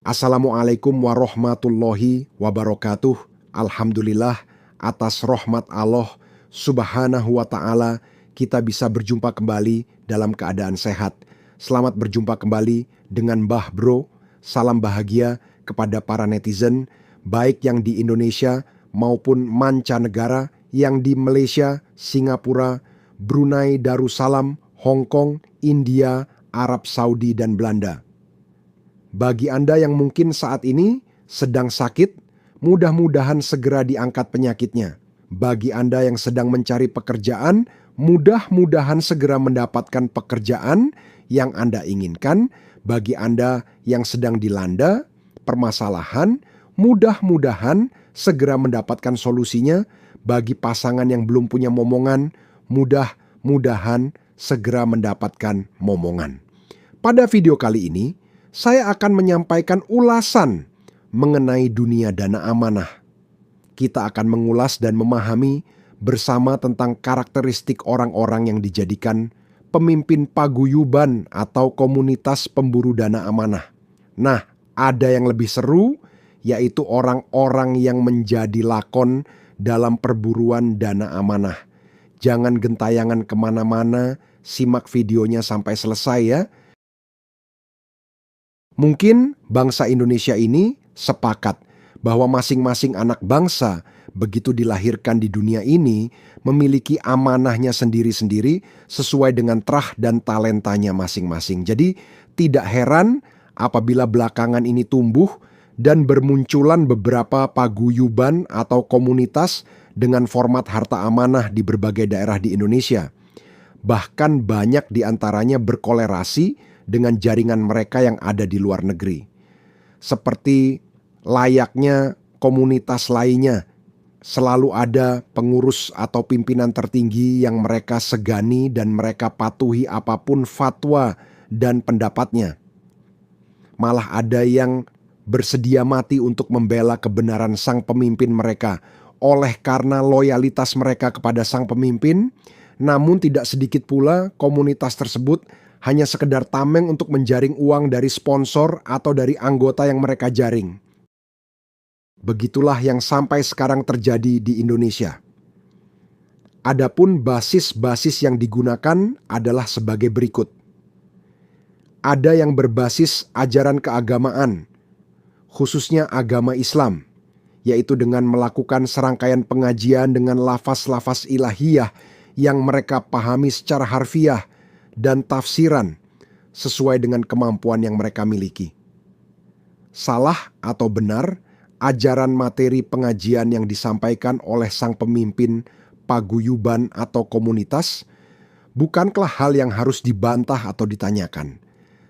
Assalamualaikum warahmatullahi wabarakatuh. Alhamdulillah atas rahmat Allah subhanahu wa ta'ala kita bisa berjumpa kembali dalam keadaan sehat. Selamat berjumpa kembali dengan Mbah Bro. Salam bahagia kepada para netizen, baik yang di Indonesia maupun mancanegara, yang di Malaysia, Singapura, Brunei Darussalam, Hong Kong, India, Arab Saudi, dan Belanda. Bagi Anda yang mungkin saat ini sedang sakit, mudah-mudahan segera diangkat penyakitnya. Bagi Anda yang sedang mencari pekerjaan, mudah-mudahan segera mendapatkan pekerjaan yang Anda inginkan. Bagi Anda yang sedang dilanda permasalahan, mudah-mudahan segera mendapatkan solusinya. Bagi pasangan yang belum punya momongan, mudah-mudahan segera mendapatkan momongan. Pada video kali ini, saya akan menyampaikan ulasan mengenai dunia dana amanah. Kita akan mengulas dan memahami bersama tentang karakteristik orang-orang yang dijadikan pemimpin paguyuban atau komunitas pemburu dana amanah. Nah, ada yang lebih seru, yaitu orang-orang yang menjadi lakon dalam perburuan dana amanah. Jangan gentayangan kemana-mana, simak videonya sampai selesai ya. Mungkin bangsa Indonesia ini sepakat bahwa masing-masing anak bangsa begitu dilahirkan di dunia ini memiliki amanahnya sendiri-sendiri sesuai dengan terah dan talentanya masing-masing. Jadi tidak heran apabila belakangan ini tumbuh dan bermunculan beberapa paguyuban atau komunitas dengan format harta amanah di berbagai daerah di Indonesia. Bahkan banyak di antaranya berkolerasi dengan jaringan mereka yang ada di luar negeri. Seperti layaknya komunitas lainnya, selalu ada pengurus atau pimpinan tertinggi yang mereka segani dan mereka patuhi apapun fatwa dan pendapatnya. Malah ada yang bersedia mati untuk membela kebenaran sang pemimpin mereka. Oleh karena loyalitas mereka kepada sang pemimpin, namun tidak sedikit pula komunitas tersebut hanya sekedar tameng untuk menjaring uang dari sponsor atau dari anggota yang mereka jaring. Begitulah yang sampai sekarang terjadi di Indonesia. Adapun basis-basis yang digunakan adalah sebagai berikut. Ada yang berbasis ajaran keagamaan, khususnya agama Islam, yaitu dengan melakukan serangkaian pengajian dengan lafaz-lafaz ilahiyah yang mereka pahami secara harfiah dan tafsiran sesuai dengan kemampuan yang mereka miliki. Salah atau benar, ajaran materi pengajian yang disampaikan oleh sang pemimpin paguyuban atau komunitas bukanlah hal yang harus dibantah atau ditanyakan.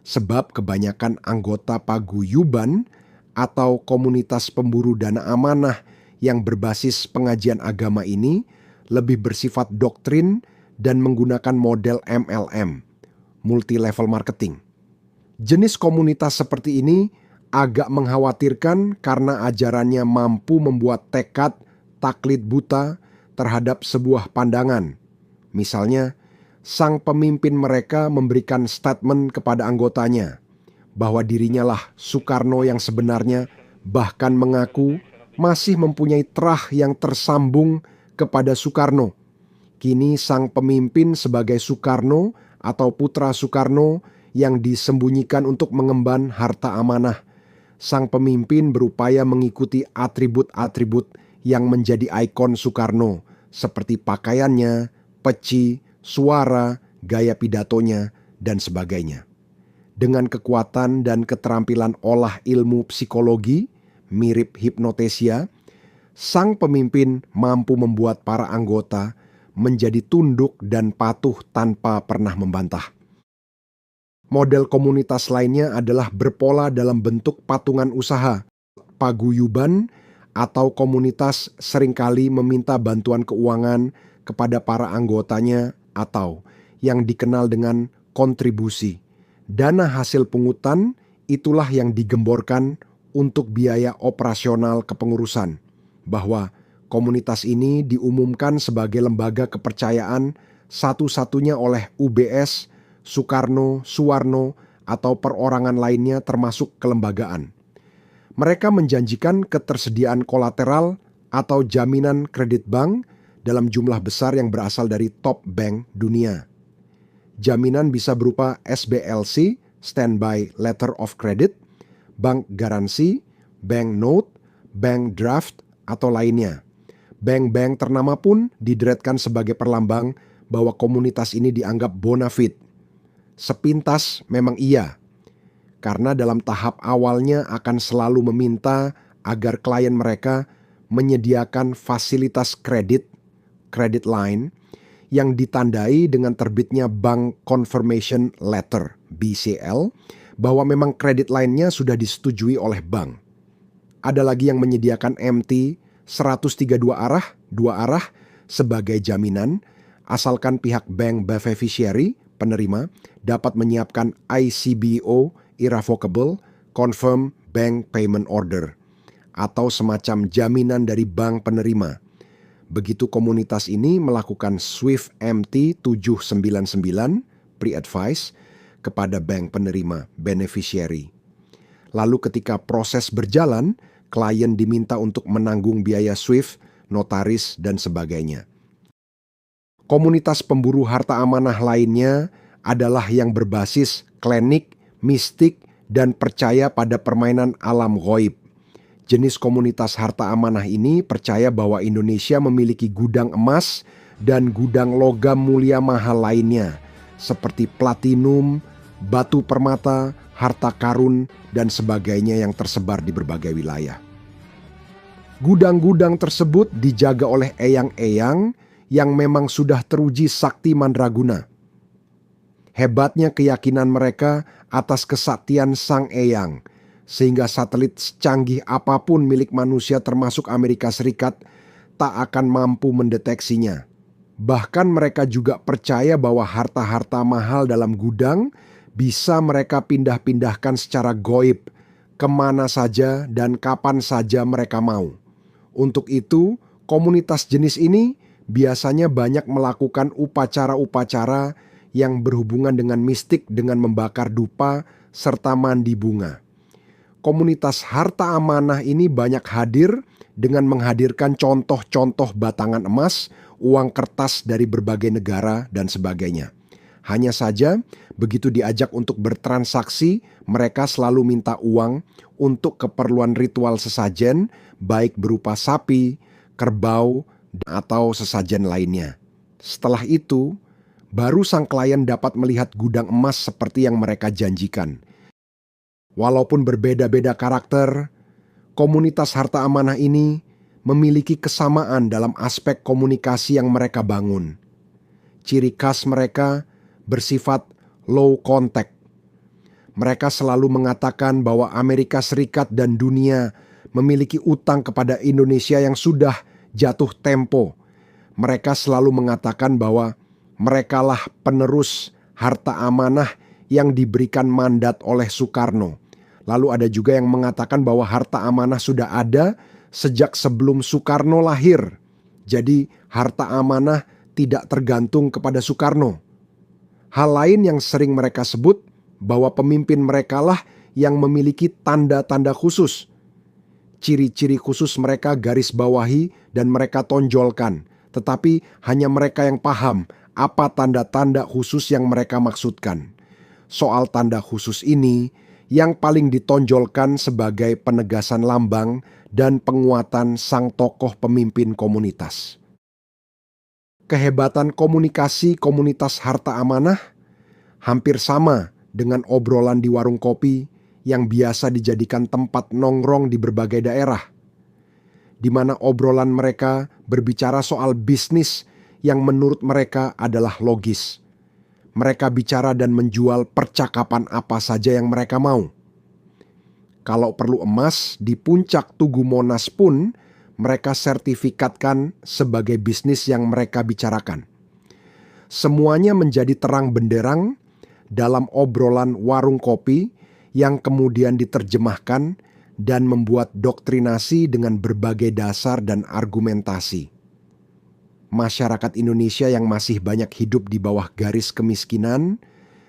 Sebab kebanyakan anggota paguyuban atau komunitas pemburu dana amanah yang berbasis pengajian agama ini lebih bersifat doktrin dan menggunakan model MLM, multi-level marketing. Jenis komunitas seperti ini agak mengkhawatirkan karena ajarannya mampu membuat tekad taklid buta terhadap sebuah pandangan. Misalnya, sang pemimpin mereka memberikan statement kepada anggotanya bahwa dirinya lah Soekarno yang sebenarnya, bahkan mengaku masih mempunyai terah yang tersambung kepada Soekarno. Kini sang pemimpin sebagai Soekarno atau putra Soekarno yang disembunyikan untuk mengemban harta amanah. Sang pemimpin berupaya mengikuti atribut-atribut yang menjadi ikon Soekarno, seperti pakaiannya, peci, suara, gaya pidatonya, dan sebagainya. Dengan kekuatan dan keterampilan olah ilmu psikologi, mirip hipnotesia, sang pemimpin mampu membuat para anggota menjadi tunduk dan patuh tanpa pernah membantah. Model komunitas lainnya adalah berpola dalam bentuk patungan usaha. Paguyuban atau komunitas seringkali meminta bantuan keuangan kepada para anggotanya atau yang dikenal dengan kontribusi. Dana hasil pungutan itulah yang digemborkan untuk biaya operasional kepengurusan, bahwa komunitas ini diumumkan sebagai lembaga kepercayaan satu-satunya oleh UBS, Soekarno, Suwarno, atau perorangan lainnya termasuk kelembagaan. Mereka menjanjikan ketersediaan kolateral atau jaminan kredit bank dalam jumlah besar yang berasal dari top bank dunia. Jaminan bisa berupa SBLC, Standby Letter of Credit, bank garansi, bank note, bank draft, atau lainnya. Bank-bank ternama pun dideretkan sebagai perlambang bahwa komunitas ini dianggap bona fide. Sepintas memang iya, karena dalam tahap awalnya akan selalu meminta agar klien mereka menyediakan fasilitas credit line, yang ditandai dengan terbitnya Bank Confirmation Letter (BCL) bahwa memang kredit line-nya sudah disetujui oleh bank. Ada lagi yang menyediakan MT 132 arah, 2 arah sebagai jaminan, asalkan pihak bank beneficiary, penerima, dapat menyiapkan ICBO irrevocable confirm bank payment order atau semacam jaminan dari bank penerima. Begitu komunitas ini melakukan SWIFT MT 799 pre-advice kepada bank penerima beneficiary. Lalu ketika proses berjalan, klien diminta untuk menanggung biaya SWIFT, notaris, dan sebagainya. Komunitas pemburu harta amanah lainnya adalah yang berbasis klinik, mistik, dan percaya pada permainan alam ghaib. Jenis komunitas harta amanah ini percaya bahwa Indonesia memiliki gudang emas dan gudang logam mulia mahal lainnya, seperti platinum, batu permata, harta karun, dan sebagainya yang tersebar di berbagai wilayah. Gudang-gudang tersebut dijaga oleh eyang-eyang yang memang sudah teruji sakti mandraguna. Hebatnya keyakinan mereka atas kesaktian sang eyang, sehingga satelit secanggih apapun milik manusia termasuk Amerika Serikat tak akan mampu mendeteksinya. Bahkan mereka juga percaya bahwa harta-harta mahal dalam gudang bisa mereka pindah-pindahkan secara goib kemana saja dan kapan saja mereka mau. Untuk itu, komunitas jenis ini biasanya banyak melakukan upacara-upacara yang berhubungan dengan mistik dengan membakar dupa serta mandi bunga. Komunitas harta amanah ini banyak hadir dengan menghadirkan contoh-contoh batangan emas, uang kertas dari berbagai negara, dan sebagainya. Hanya saja, begitu diajak untuk bertransaksi, mereka selalu minta uang untuk keperluan ritual sesajen, baik berupa sapi, kerbau, atau sesajen lainnya. Setelah itu, baru sang klien dapat melihat gudang emas seperti yang mereka janjikan. Walaupun berbeda-beda karakter, komunitas harta amanah ini memiliki kesamaan dalam aspek komunikasi yang mereka bangun. Ciri khas mereka bersifat low contact. Mereka selalu mengatakan bahwa Amerika Serikat dan dunia memiliki utang kepada Indonesia yang sudah jatuh tempo. Mereka selalu mengatakan bahwa merekalah penerus harta amanah yang diberikan mandat oleh Soekarno. Lalu ada juga yang mengatakan bahwa harta amanah sudah ada sejak sebelum Soekarno lahir. Jadi harta amanah tidak tergantung kepada Soekarno. Hal lain yang sering mereka sebut bahwa pemimpin merekalah yang memiliki tanda-tanda khusus. Ciri-ciri khusus mereka garis bawahi dan mereka tonjolkan, tetapi hanya mereka yang paham apa tanda-tanda khusus yang mereka maksudkan. Soal tanda khusus ini, yang paling ditonjolkan sebagai penegasan lambang dan penguatan sang tokoh pemimpin komunitas. Kehebatan komunikasi komunitas harta amanah hampir sama dengan obrolan di warung kopi yang biasa dijadikan tempat nongkrong di berbagai daerah, di mana obrolan mereka berbicara soal bisnis yang menurut mereka adalah logis. Mereka bicara dan menjual percakapan apa saja yang mereka mau. Kalau perlu emas di puncak Tugu Monas pun, mereka sertifikatkan sebagai bisnis yang mereka bicarakan. Semuanya menjadi terang benderang dalam obrolan warung kopi yang kemudian diterjemahkan dan membuat doktrinasi dengan berbagai dasar dan argumentasi. Masyarakat Indonesia yang masih banyak hidup di bawah garis kemiskinan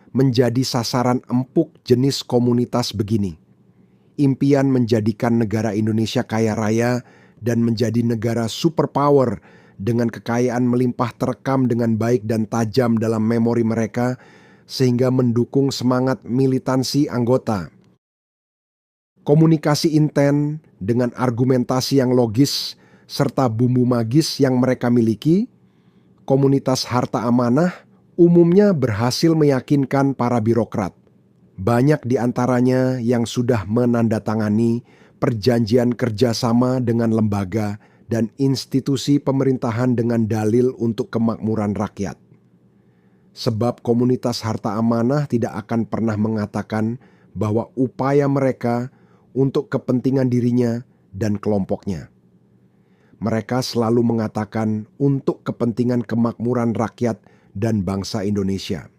menjadi sasaran empuk jenis komunitas begini. impian menjadikan negara Indonesia kaya raya dan menjadi negara superpower dengan kekayaan melimpah terekam dengan baik dan tajam dalam memori mereka, sehingga mendukung semangat militansi anggota. Komunikasi inten dengan argumentasi yang logis serta bumbu magis yang mereka miliki, komunitas harta amanah umumnya berhasil meyakinkan para birokrat. Banyak di antaranya yang sudah menandatangani perjanjian kerjasama dengan lembaga dan institusi pemerintahan dengan dalil untuk kemakmuran rakyat. Sebab komunitas harta amanah tidak akan pernah mengatakan bahwa upaya mereka untuk kepentingan dirinya dan kelompoknya. Mereka selalu mengatakan untuk kepentingan kemakmuran rakyat dan bangsa Indonesia.